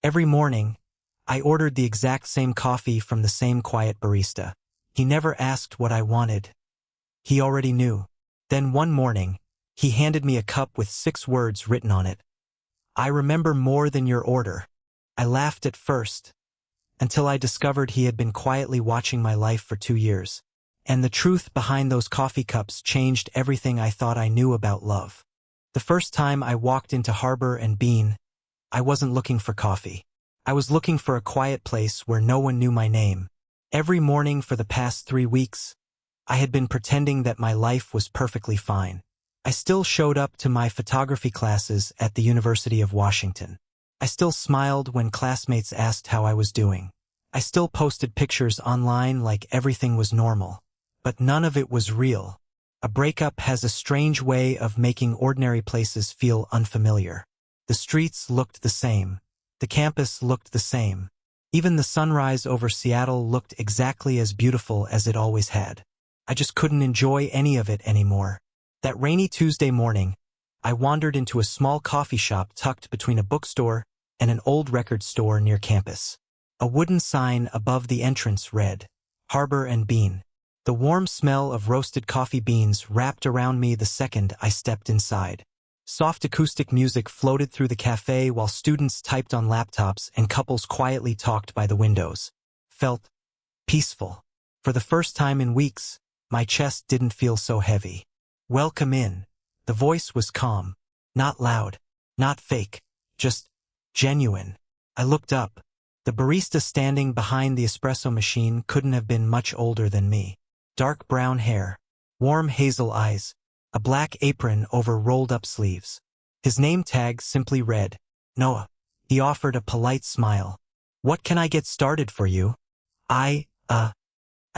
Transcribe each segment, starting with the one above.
Every morning, I ordered the exact same coffee from the same quiet barista. He never asked what I wanted. He already knew. Then one morning, he handed me a cup with 6 words written on it. I remember more than your order. I laughed at first, until I discovered he had been quietly watching my life for 2 years. And the truth behind those coffee cups changed everything I thought I knew about love. The first time I walked into Harbor and Bean, I wasn't looking for coffee. I was looking for a quiet place where no one knew my name. Every morning for the past 3 weeks, I had been pretending that my life was perfectly fine. I still showed up to my photography classes at the University of Washington. I still smiled when classmates asked how I was doing. I still posted pictures online like everything was normal. But none of it was real. A breakup has a strange way of making ordinary places feel unfamiliar. The streets looked the same. The campus looked the same. Even the sunrise over Seattle looked exactly as beautiful as it always had. I just couldn't enjoy any of it anymore. That rainy Tuesday morning, I wandered into a small coffee shop tucked between a bookstore and an old record store near campus. A wooden sign above the entrance read, Harbor and Bean. The warm smell of roasted coffee beans wrapped around me the second I stepped inside. Soft acoustic music floated through the cafe while students typed on laptops and couples quietly talked by the windows. Felt peaceful. For the first time in weeks, my chest didn't feel so heavy. Welcome in. The voice was calm. Not loud. Not fake. Just genuine. I looked up. The barista standing behind the espresso machine couldn't have been much older than me. Dark brown hair, warm hazel eyes, a black apron over rolled-up sleeves. His name tag simply read, Noah. He offered a polite smile. What can I get started for you? I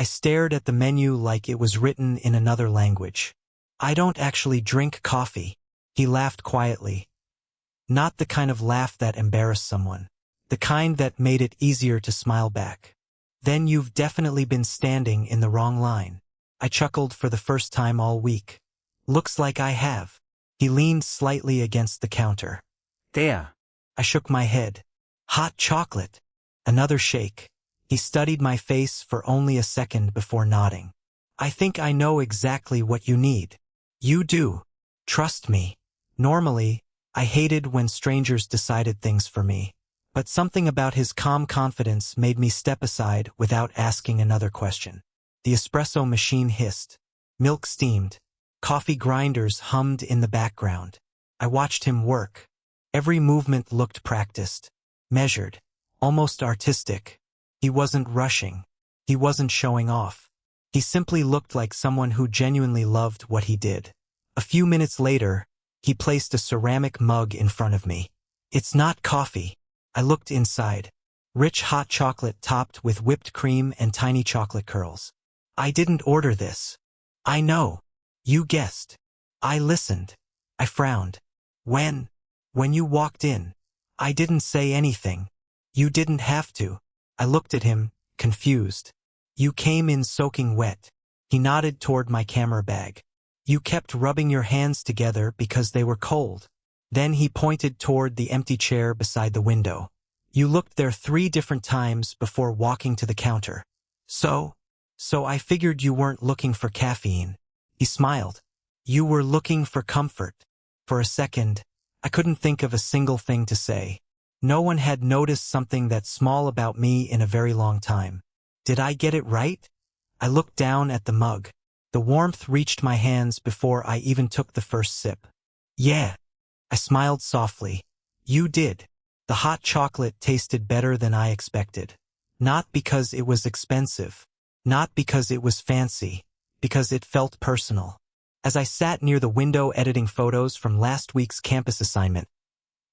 stared at the menu like it was written in another language. I don't actually drink coffee. He laughed quietly. Not the kind of laugh that embarrassed someone. The kind that made it easier to smile back. Then you've definitely been standing in the wrong line. I chuckled for the first time all week. Looks like I have. He leaned slightly against the counter. There. I shook my head. Hot chocolate. Another shake. He studied my face for only a second before nodding. I think I know exactly what you need. You do. Trust me. Normally, I hated when strangers decided things for me. But something about his calm confidence made me step aside without asking another question. The espresso machine hissed. Milk steamed. Coffee grinders hummed in the background. I watched him work. Every movement looked practiced, measured, almost artistic. He wasn't rushing. He wasn't showing off. He simply looked like someone who genuinely loved what he did. A few minutes later, he placed a ceramic mug in front of me. It's not coffee. I looked inside. Rich hot chocolate topped with whipped cream and tiny chocolate curls. I didn't order this. I know. You guessed. I listened. I frowned. When you walked in, I didn't say anything. You didn't have to. I looked at him, confused. You came in soaking wet. He nodded toward my camera bag. You kept rubbing your hands together because they were cold. Then he pointed toward the empty chair beside the window. You looked there 3 different times before walking to the counter. So I figured you weren't looking for caffeine. He smiled. You were looking for comfort. For a second, I couldn't think of a single thing to say. No one had noticed something that small about me in a very long time. Did I get it right? I looked down at the mug. The warmth reached my hands before I even took the first sip. Yeah. I smiled softly. You did. The hot chocolate tasted better than I expected. Not because it was expensive. Not because it was fancy. Because it felt personal. As I sat near the window editing photos from last week's campus assignment,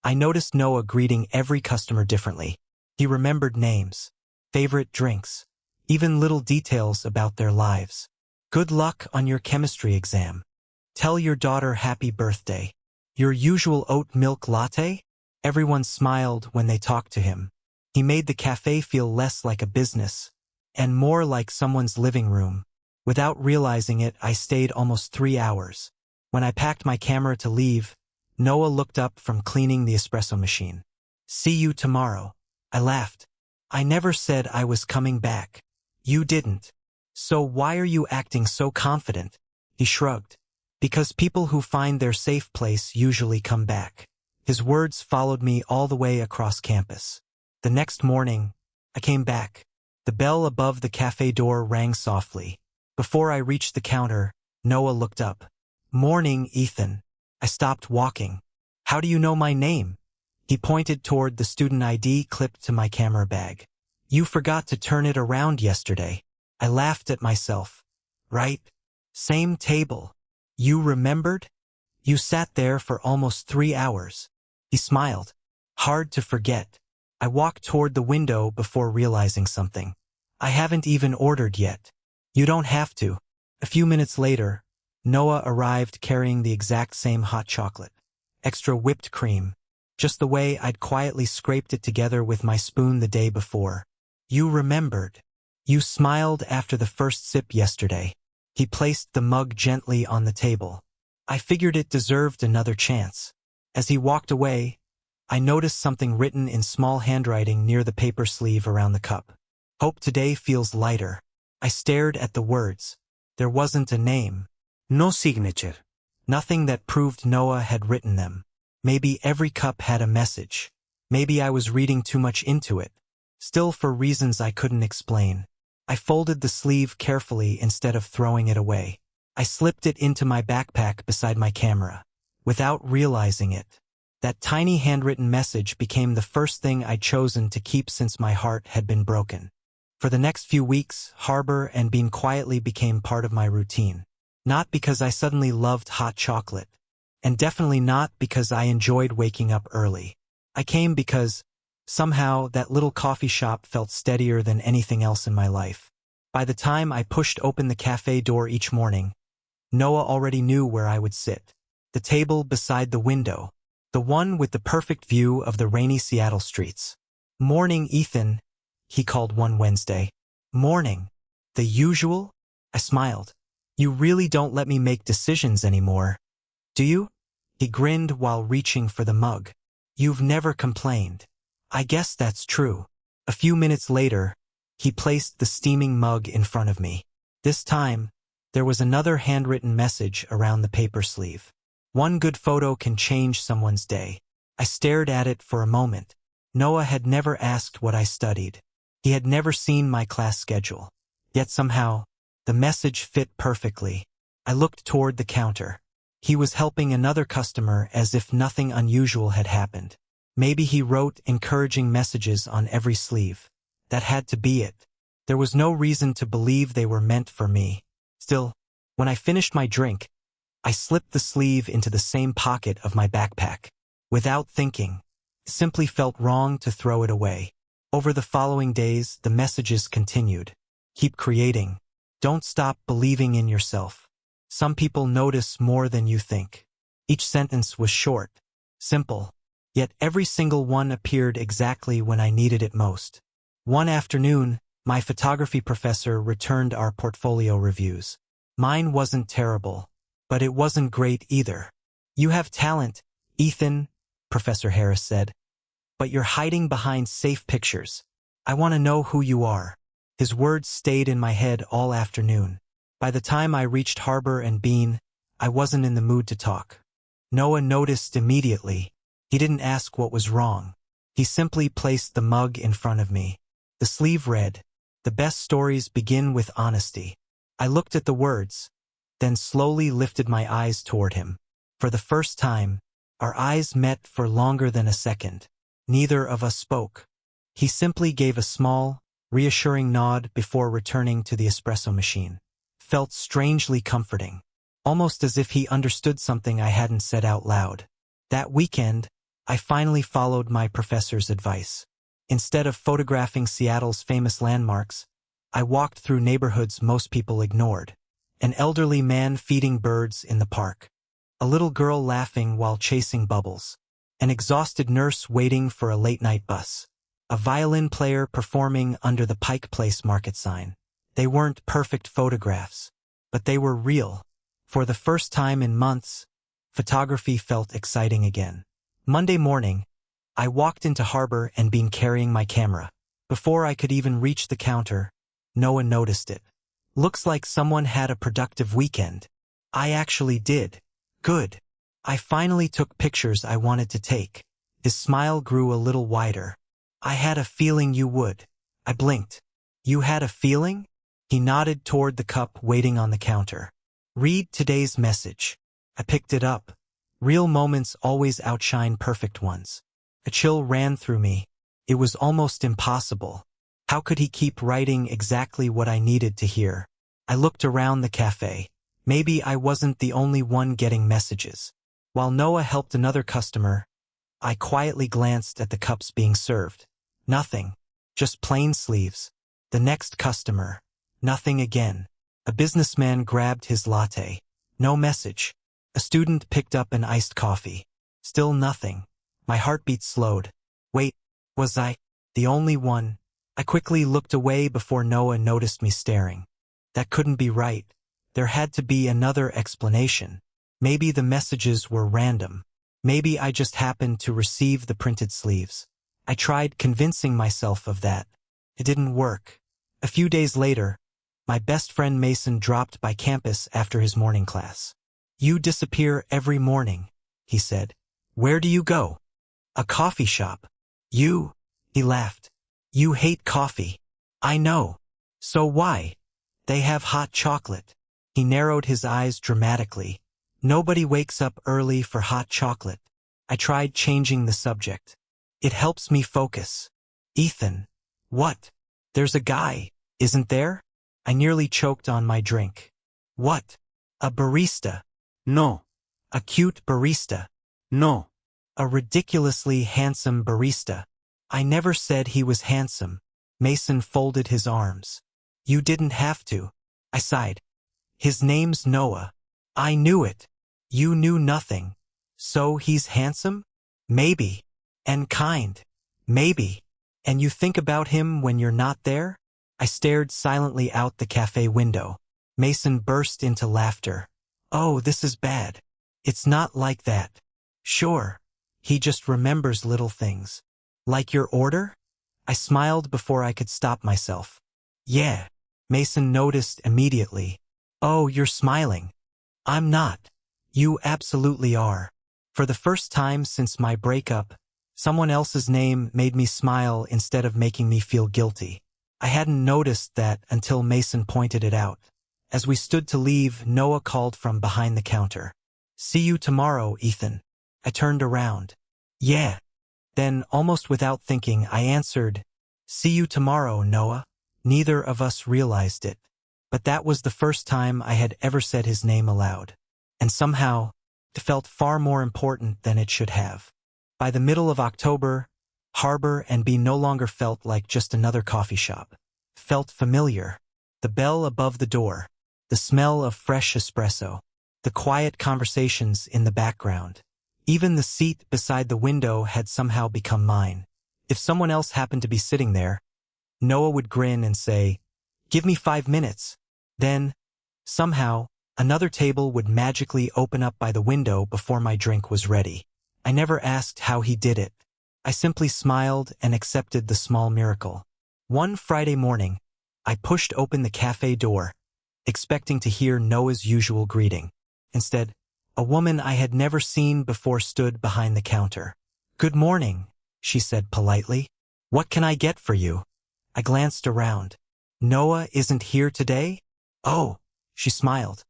I noticed Noah greeting every customer differently. He remembered names, favorite drinks, even little details about their lives. Good luck on your chemistry exam. Tell your daughter happy birthday. Your usual oat milk latte? Everyone smiled when they talked to him. He made the cafe feel less like a business, and more like someone's living room. Without realizing it, I stayed almost 3 hours. When I packed my camera to leave, Noah looked up from cleaning the espresso machine. See you tomorrow. I laughed. I never said I was coming back. You didn't. So why are you acting so confident? He shrugged. Because people who find their safe place usually come back. His words followed me all the way across campus. The next morning, I came back. The bell above the cafe door rang softly. Before I reached the counter, Noah looked up. Morning, Ethan. I stopped walking. How do you know my name? He pointed toward the student ID clipped to my camera bag. You forgot to turn it around yesterday. I laughed at myself. Right? Same table. You remembered? You sat there for almost 3 hours. He smiled. Hard to forget. I walked toward the window before realizing something. I haven't even ordered yet. You don't have to. A few minutes later, Noah arrived carrying the exact same hot chocolate. Extra whipped cream. Just the way I'd quietly scraped it together with my spoon the day before. You remembered. You smiled after the first sip yesterday. He placed the mug gently on the table. I figured it deserved another chance. As he walked away, I noticed something written in small handwriting near the paper sleeve around the cup. Hope today feels lighter. I stared at the words. There wasn't a name. No signature. Nothing that proved Noah had written them. Maybe every cup had a message. Maybe I was reading too much into it. Still, for reasons I couldn't explain, I folded the sleeve carefully instead of throwing it away. I slipped it into my backpack beside my camera. Without realizing it, that tiny handwritten message became the first thing I'd chosen to keep since my heart had been broken. For the next few weeks, Harbor and Bean quietly became part of my routine. Not because I suddenly loved hot chocolate, and definitely not because I enjoyed waking up early. I came because, somehow, that little coffee shop felt steadier than anything else in my life. By the time I pushed open the cafe door each morning, Noah already knew where I would sit. The table beside the window. The one with the perfect view of the rainy Seattle streets. Morning, Ethan, he called one Wednesday. Morning. The usual? I smiled. You really don't let me make decisions anymore, do you? He grinned while reaching for the mug. You've never complained. I guess that's true. A few minutes later, he placed the steaming mug in front of me. This time, there was another handwritten message around the paper sleeve. One good photo can change someone's day. I stared at it for a moment. Noah had never asked what I studied. He had never seen my class schedule. Yet somehow, the message fit perfectly. I looked toward the counter. He was helping another customer as if nothing unusual had happened. Maybe he wrote encouraging messages on every sleeve. That had to be it. There was no reason to believe they were meant for me. Still, when I finished my drink, I slipped the sleeve into the same pocket of my backpack. Without thinking, it simply felt wrong to throw it away. Over the following days, the messages continued. Keep creating. Don't stop believing in yourself. Some people notice more than you think. Each sentence was short, simple, yet every single one appeared exactly when I needed it most. One afternoon, my photography professor returned our portfolio reviews. Mine wasn't terrible, but it wasn't great either. You have talent, Ethan, Professor Harris said, but you're hiding behind safe pictures. I want to know who you are. His words stayed in my head all afternoon. By the time I reached Harbor and Bean, I wasn't in the mood to talk. Noah noticed immediately. He didn't ask what was wrong. He simply placed the mug in front of me. The sleeve read, "The best stories begin with honesty." I looked at the words, then slowly lifted my eyes toward him. For the first time, our eyes met for longer than a second. Neither of us spoke. He simply gave a small, reassuring nod before returning to the espresso machine. Felt strangely comforting, almost as if he understood something I hadn't said out loud. That weekend, I finally followed my professor's advice. Instead of photographing Seattle's famous landmarks, I walked through neighborhoods most people ignored. An elderly man feeding birds in the park. A little girl laughing while chasing bubbles. An exhausted nurse waiting for a late-night bus. A violin player performing under the Pike Place market sign. They weren't perfect photographs, but they were real. For the first time in months, photography felt exciting again. Monday morning, I walked into Harbor and been carrying my camera. Before I could even reach the counter, no one noticed it. Looks like someone had a productive weekend. I actually did. Good. I finally took pictures I wanted to take. His smile grew a little wider. I had a feeling you would. I blinked. You had a feeling? He nodded toward the cup waiting on the counter. Read today's message. I picked it up. Real moments always outshine perfect ones. A chill ran through me. It was almost impossible. How could he keep writing exactly what I needed to hear? I looked around the cafe. Maybe I wasn't the only one getting messages. While Noah helped another customer, I quietly glanced at the cups being served. Nothing. Just plain sleeves. The next customer. Nothing again. A businessman grabbed his latte. No message. A student picked up an iced coffee. Still nothing. My heartbeat slowed. Wait, was I the only one? I quickly looked away before Noah noticed me staring. That couldn't be right. There had to be another explanation. Maybe the messages were random. Maybe I just happened to receive the printed sleeves. I tried convincing myself of that. It didn't work. A few days later, my best friend Mason dropped by campus after his morning class. You disappear every morning, he said. Where do you go? A coffee shop. You? He laughed. You hate coffee. I know. So why? They have hot chocolate. He narrowed his eyes dramatically. Nobody wakes up early for hot chocolate. I tried changing the subject. It helps me focus. Ethan. What? There's a guy, isn't there? I nearly choked on my drink. What? A barista. No. A cute barista. No. A ridiculously handsome barista. I never said he was handsome. Mason folded his arms. You didn't have to. I sighed. His name's Noah. I knew it. You knew nothing. So he's handsome? Maybe. And kind. Maybe. And you think about him when you're not there? I stared silently out the cafe window. Mason burst into laughter. Oh, this is bad. It's not like that. Sure. He just remembers little things. Like your order? I smiled before I could stop myself. Yeah. Mason noticed immediately. Oh, you're smiling. I'm not. You absolutely are. For the first time since my breakup, someone else's name made me smile instead of making me feel guilty. I hadn't noticed that until Mason pointed it out. As we stood to leave, Noah called from behind the counter. See you tomorrow, Ethan. I turned around. Yeah. Then, almost without thinking, I answered, See you tomorrow, Noah. Neither of us realized it. But that was the first time I had ever said his name aloud. And somehow, it felt far more important than it should have. By the middle of October, Harbor and B no longer felt like just another coffee shop. It felt familiar. The bell above the door, the smell of fresh espresso, the quiet conversations in the background. Even the seat beside the window had somehow become mine. If someone else happened to be sitting there, Noah would grin and say, Give me 5 minutes. Then, somehow, another table would magically open up by the window before my drink was ready. I never asked how he did it. I simply smiled and accepted the small miracle. One Friday morning, I pushed open the cafe door, expecting to hear Noah's usual greeting. Instead, a woman I had never seen before stood behind the counter. Good morning, she said politely. What can I get for you? I glanced around. Noah isn't here today? Oh, she smiled.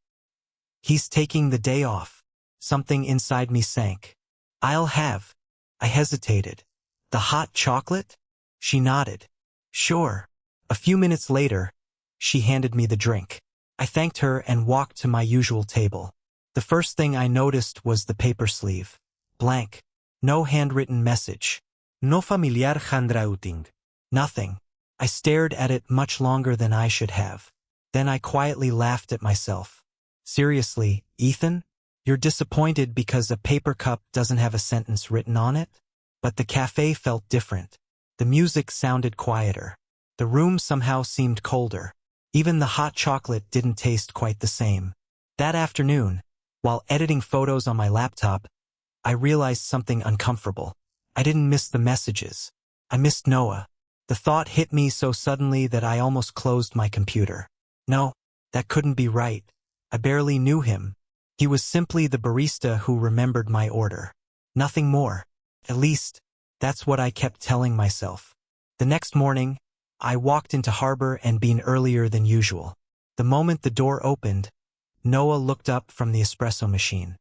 He's taking the day off. Something inside me sank. I'll have. I hesitated. The hot chocolate? She nodded. Sure. A few minutes later, she handed me the drink. I thanked her and walked to my usual table. The first thing I noticed was the paper sleeve. Blank. No handwritten message. No familiar handwriting. Nothing. I stared at it much longer than I should have. Then I quietly laughed at myself. Seriously, Ethan? You're disappointed because a paper cup doesn't have a sentence written on it? But the cafe felt different. The music sounded quieter. The room somehow seemed colder. Even the hot chocolate didn't taste quite the same. That afternoon, while editing photos on my laptop, I realized something uncomfortable. I didn't miss the messages. I missed Noah. The thought hit me so suddenly that I almost closed my computer. No, that couldn't be right. I barely knew him. He was simply the barista who remembered my order. Nothing more. At least, that's what I kept telling myself. The next morning, I walked into Harbor and Bean earlier than usual. The moment the door opened, Noah looked up from the espresso machine.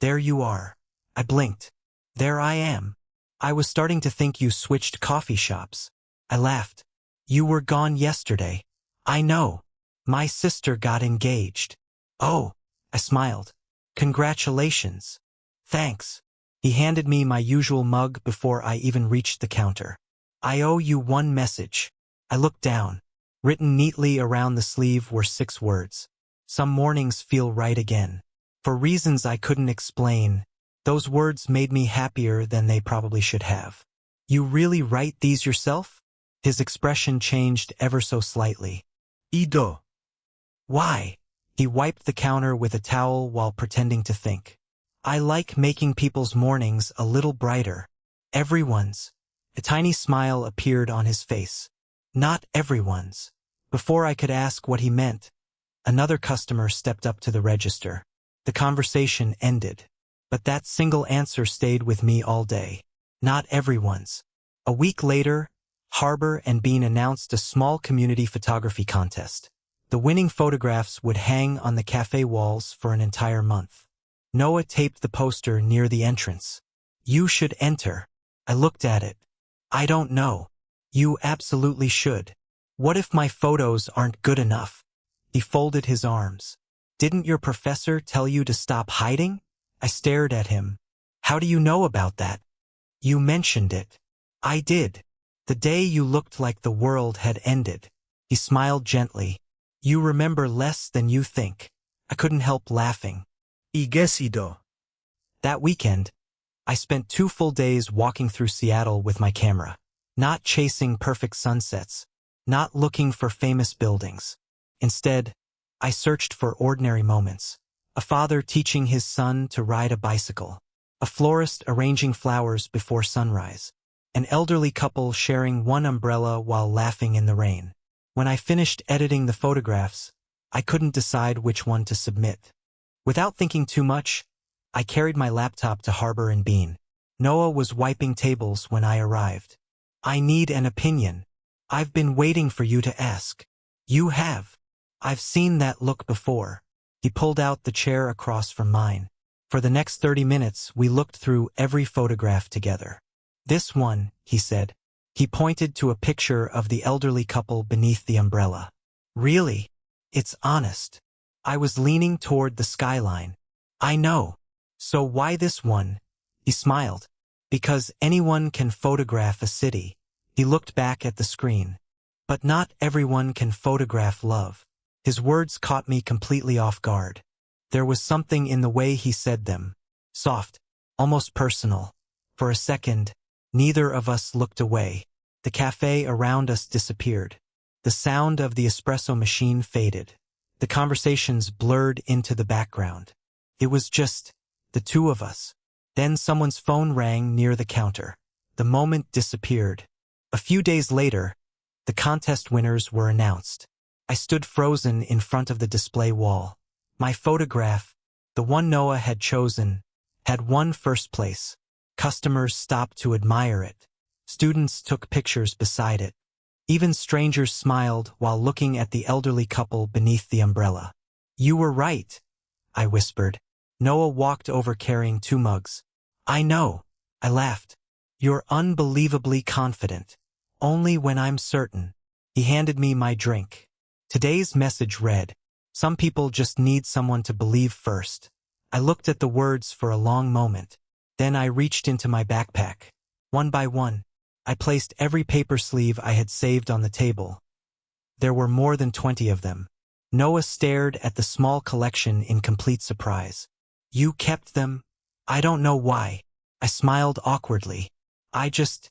There you are. I blinked. There I am. I was starting to think you switched coffee shops. I laughed. You were gone yesterday. I know. My sister got engaged. Oh, I smiled. Congratulations. Thanks. He handed me my usual mug before I even reached the counter. I owe you one message. I looked down. Written neatly around the sleeve were 6 words. Some mornings feel right again. For reasons I couldn't explain, those words made me happier than they probably should have. You really write these yourself? His expression changed ever so slightly. Ido. Why? He wiped the counter with a towel while pretending to think. I like making people's mornings a little brighter. Everyone's. A tiny smile appeared on his face. Not everyone's. Before I could ask what he meant, another customer stepped up to the register. The conversation ended. But that single answer stayed with me all day. Not everyone's. A week later, Harbor and Bean announced a small community photography contest. The winning photographs would hang on the cafe walls for an entire month. Noah taped the poster near the entrance. You should enter. I looked at it. I don't know. You absolutely should. What if my photos aren't good enough? He folded his arms. Didn't your professor tell you to stop hiding? I stared at him. How do you know about that? You mentioned it. I did. The day you looked like the world had ended. He smiled gently. You remember less than you think. I couldn't help laughing. Igesido. That weekend, I spent 2 full days walking through Seattle with my camera. Not chasing perfect sunsets. Not looking for famous buildings. Instead, I searched for ordinary moments. A father teaching his son to ride a bicycle. A florist arranging flowers before sunrise. An elderly couple sharing one umbrella while laughing in the rain. When I finished editing the photographs, I couldn't decide which one to submit. Without thinking too much, I carried my laptop to Harbor and Bean. Noah was wiping tables when I arrived. I need an opinion. I've been waiting for you to ask. You have. I've seen that look before. He pulled out the chair across from mine. For the next 30 minutes, we looked through every photograph together. This one, he said. He pointed to a picture of the elderly couple beneath the umbrella. Really? It's honest. I was leaning toward the skyline. I know. So why this one? He smiled. Because anyone can photograph a city. He looked back at the screen. But not everyone can photograph love. His words caught me completely off guard. There was something in the way he said them. Soft, almost personal. For a second, neither of us looked away. The cafe around us disappeared. The sound of the espresso machine faded. The conversations blurred into the background. It was just the 2 of us. Then someone's phone rang near the counter. The moment disappeared. A few days later, the contest winners were announced. I stood frozen in front of the display wall. My photograph, the one Noah had chosen, had won first place. Customers stopped to admire it. Students took pictures beside it. Even strangers smiled while looking at the elderly couple beneath the umbrella. You were right, I whispered. Noah walked over carrying 2 mugs. I know, I laughed. You're unbelievably confident. Only when I'm certain. He handed me my drink. Today's message read, some people just need someone to believe first. I looked at the words for a long moment. Then I reached into my backpack. One by one, I placed every paper sleeve I had saved on the table. There were more than 20 of them. Noah stared at the small collection in complete surprise. You kept them? I don't know why. I smiled awkwardly. I just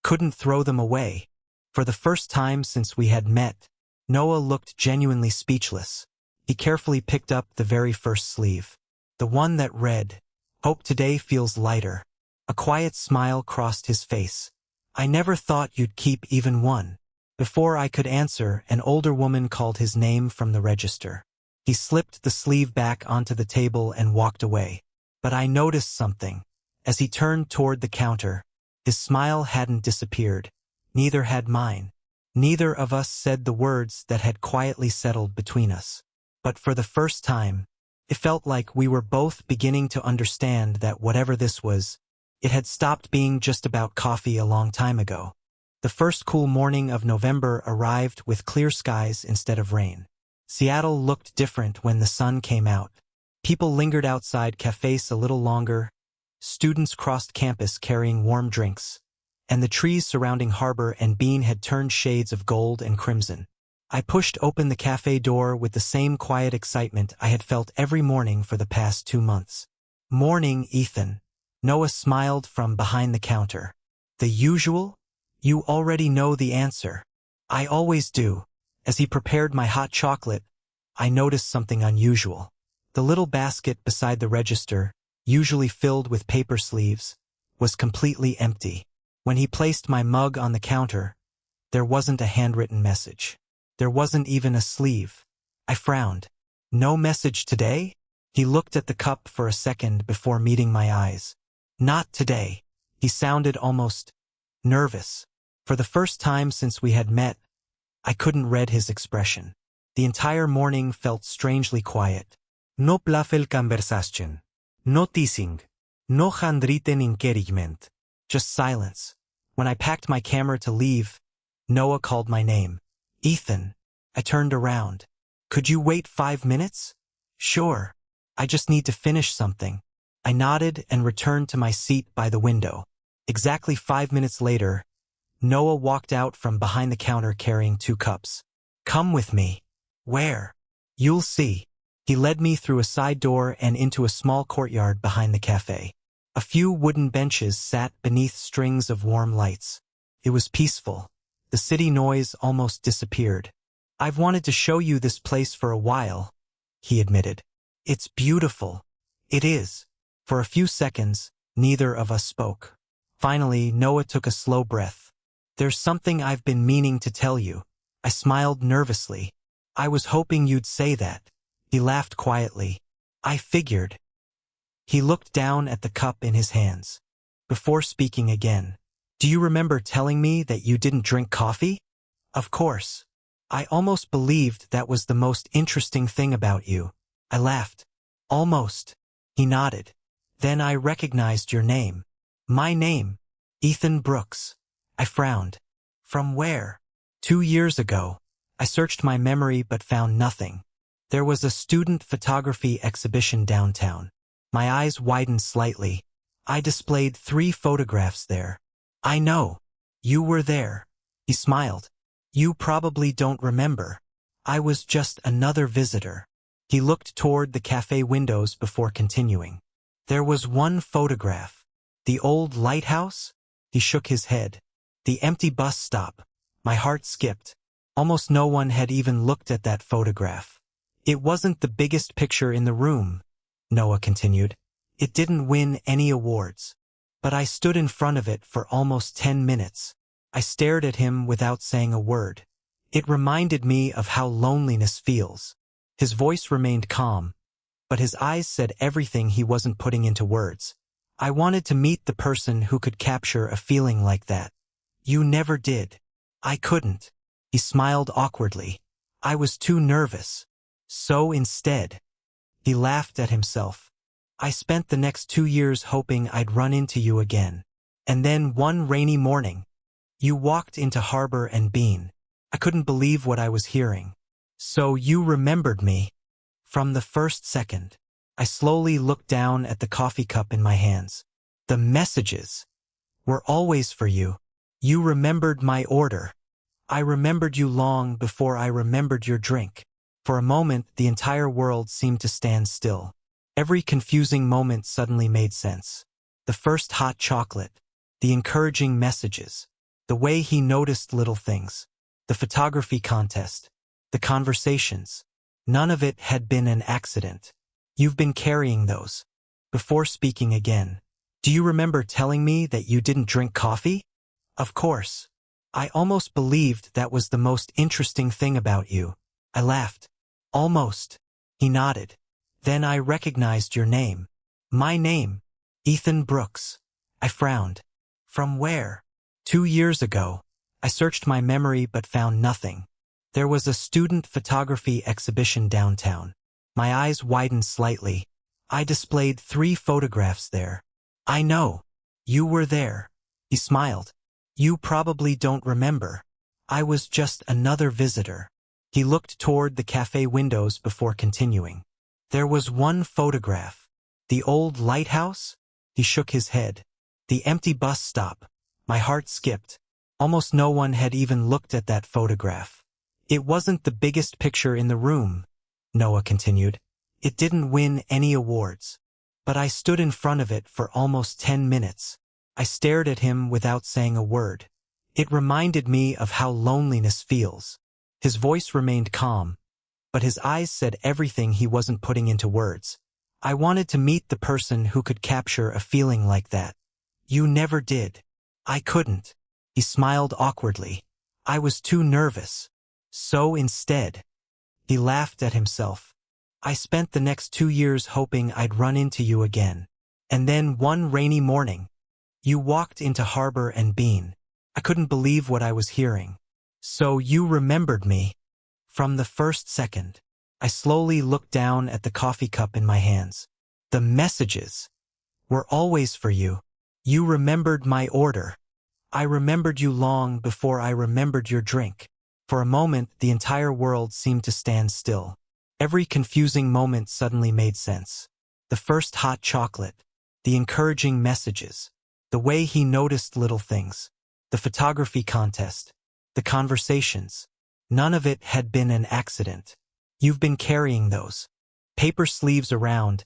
couldn't throw them away. For the first time since we had met, Noah looked genuinely speechless. He carefully picked up the very first sleeve. The one that read, Hope today feels lighter. A quiet smile crossed his face. I never thought you'd keep even one. Before I could answer, an older woman called his name from the register. He slipped the sleeve back onto the table and walked away. But I noticed something. As he turned toward the counter, his smile hadn't disappeared. Neither had mine. Neither of us said the words that had quietly settled between us. But for the first time, it felt like we were both beginning to understand that whatever this was, it had stopped being just about coffee a long time ago. The first cool morning of November arrived with clear skies instead of rain. Seattle looked different when the sun came out. People lingered outside cafes a little longer, students crossed campus carrying warm drinks, and the trees surrounding Harbor and Bean had turned shades of gold and crimson. I pushed open the cafe door with the same quiet excitement I had felt every morning for the past 2 months. "Morning, Ethan." Noah smiled from behind the counter. "The usual? You already know the answer." "I always do." As he prepared my hot chocolate, I noticed something unusual. The little basket beside the register, usually filled with paper sleeves, was completely empty. When he placed my mug on the counter, there wasn't a handwritten message. There wasn't even a sleeve. I frowned. "No message today?" He looked at the cup for a second before meeting my eyes. "Not today." He sounded almost nervous. For the first time since we had met, I couldn't read his expression. The entire morning felt strangely quiet. No plafel conversation. No teasing. No handwritten encouragement. Just silence. When I packed my camera to leave, Noah called my name. "Ethan." I turned around. "Could you wait 5 minutes?" "Sure. I just need to finish something." I nodded and returned to my seat by the window. Exactly 5 minutes later, Noah walked out from behind the counter carrying 2 cups. "Come with me." "Where?" "You'll see." He led me through a side door and into a small courtyard behind the cafe. A few wooden benches sat beneath strings of warm lights. It was peaceful. The city noise almost disappeared. "I've wanted to show you this place for a while," he admitted. "It's beautiful." "It is." For a few seconds, neither of us spoke. Finally, Noah took a slow breath. "There's something I've been meaning to tell you." I smiled nervously. "I was hoping you'd say that." He laughed quietly. "I figured." He looked down at the cup in his hands. Before speaking again, "Do you remember telling me that you didn't drink coffee?" "Of course." "I almost believed that was the most interesting thing about you." I laughed. "Almost." He nodded. "Then I recognized your name." "My name?" "Ethan Brooks." I frowned. "From where?" "2 years ago." I searched my memory but found nothing. There was a student photography exhibition downtown. My eyes widened slightly. I displayed 3 photographs there. "I know. You were there." He smiled. "You probably don't remember. I was just another visitor." He looked toward the cafe windows before continuing. "There was one photograph." "The old lighthouse?" He shook his head. "The empty bus stop." My heart skipped. Almost no one had even looked at that photograph. "It wasn't the biggest picture in the room," Noah continued. "It didn't win any awards. But I stood in front of it for almost 10 minutes. I stared at him without saying a word. It reminded me of how loneliness feels." His voice remained calm, but his eyes said everything he wasn't putting into words. "I wanted to meet the person who could capture a feeling like that. You never did." "I couldn't." He smiled awkwardly. "I was too nervous. So instead." He laughed at himself. "I spent the next 2 years hoping I'd run into you again. And then one rainy morning, you walked into Harbor and Bean." I couldn't believe what I was hearing. "So you remembered me?" "From the first second." I slowly looked down at the coffee cup in my hands. "The messages were always for you. You remembered my order. I remembered you long before I remembered your drink." For a moment, the entire world seemed to stand still. Every confusing moment suddenly made sense. The first hot chocolate, the encouraging messages, the way he noticed little things, the photography contest, the conversations. None of it had been an accident. "You've been carrying those." Before speaking again, Do you remember telling me that you didn't drink coffee? Of course. I almost believed that was the most interesting thing about you. I laughed. Almost. He nodded. Then I recognized your name. My name. Ethan Brooks. I frowned. From where? 2 years ago. I searched my memory but found nothing. There was a student photography exhibition downtown. My eyes widened slightly. I displayed 3 photographs there. I know. You were there. He smiled. You probably don't remember. I was just another visitor. He looked toward the cafe windows before continuing. There was one photograph. The old lighthouse? He shook his head. The empty bus stop. My heart skipped. Almost no one had even looked at that photograph. It wasn't the biggest picture in the room, Noah continued. It didn't win any awards. But I stood in front of it for almost 10 minutes. I stared at him without saying a word. It reminded me of how loneliness feels. His voice remained calm, but his eyes said everything he wasn't putting into words. I wanted to meet the person who could capture a feeling like that. You never did. I couldn't. He smiled awkwardly. I was too nervous. So instead, he laughed at himself. I spent the next 2 years hoping I'd run into you again. And then one rainy morning, you walked into Harbor and Bean. I couldn't believe what I was hearing. So you remembered me. From the first second, I slowly looked down at the coffee cup in my hands. The messages were always for you. You remembered my order. I remembered you long before I remembered your drink. For a moment, the entire world seemed to stand still. Every confusing moment suddenly made sense. The first hot chocolate, the encouraging messages, the way he noticed little things, the photography contest, the conversations. None of it had been an accident. You've been carrying those paper sleeves around,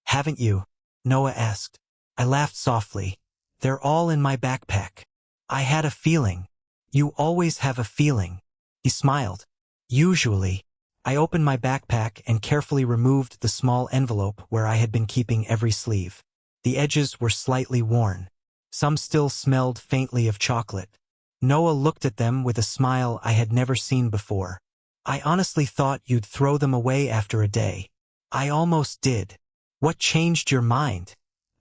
haven't you? Noah asked. I laughed softly. They're all in my backpack. I had a feeling. You always have a feeling. He smiled. Usually. I opened my backpack and carefully removed the small envelope where I had been keeping every sleeve. The edges were slightly worn. Some still smelled faintly of chocolate. Noah looked at them with a smile I had never seen before. I honestly thought you'd throw them away after a day. I almost did. What changed your mind?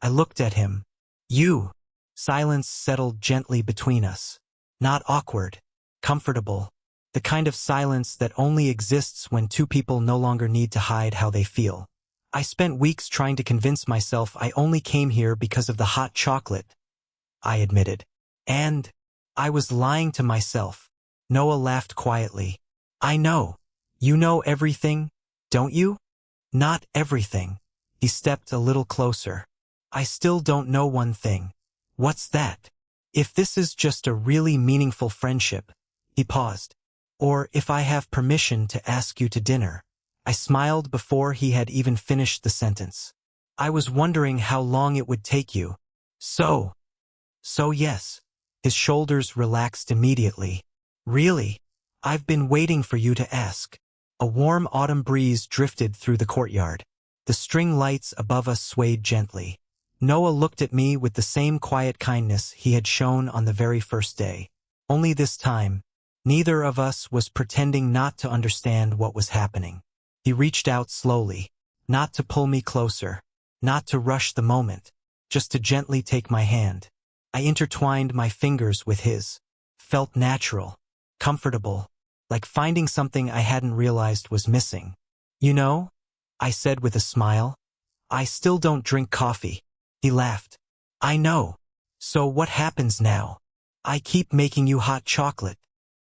I looked at him. You. Silence settled gently between us. Not awkward. Comfortable. The kind of silence that only exists when 2 people no longer need to hide how they feel. I spent weeks trying to convince myself I only came here because of the hot chocolate, I admitted. And I was lying to myself. Noah laughed quietly. I know. You know everything, don't you? Not everything. He stepped a little closer. I still don't know one thing. What's that? If this is just a really meaningful friendship. He paused. Or if I have permission to ask you to dinner. I smiled before he had even finished the sentence. I was wondering how long it would take you. So yes. His shoulders relaxed immediately. Really? I've been waiting for you to ask. A warm autumn breeze drifted through the courtyard. The string lights above us swayed gently. Noah looked at me with the same quiet kindness he had shown on the very first day. Only this time, neither of us was pretending not to understand what was happening. He reached out slowly, not to pull me closer, not to rush the moment, just to gently take my hand. I intertwined my fingers with his. Felt natural, comfortable, like finding something I hadn't realized was missing. You know, I said with a smile, I still don't drink coffee. He laughed. I know. So what happens now? I keep making you hot chocolate.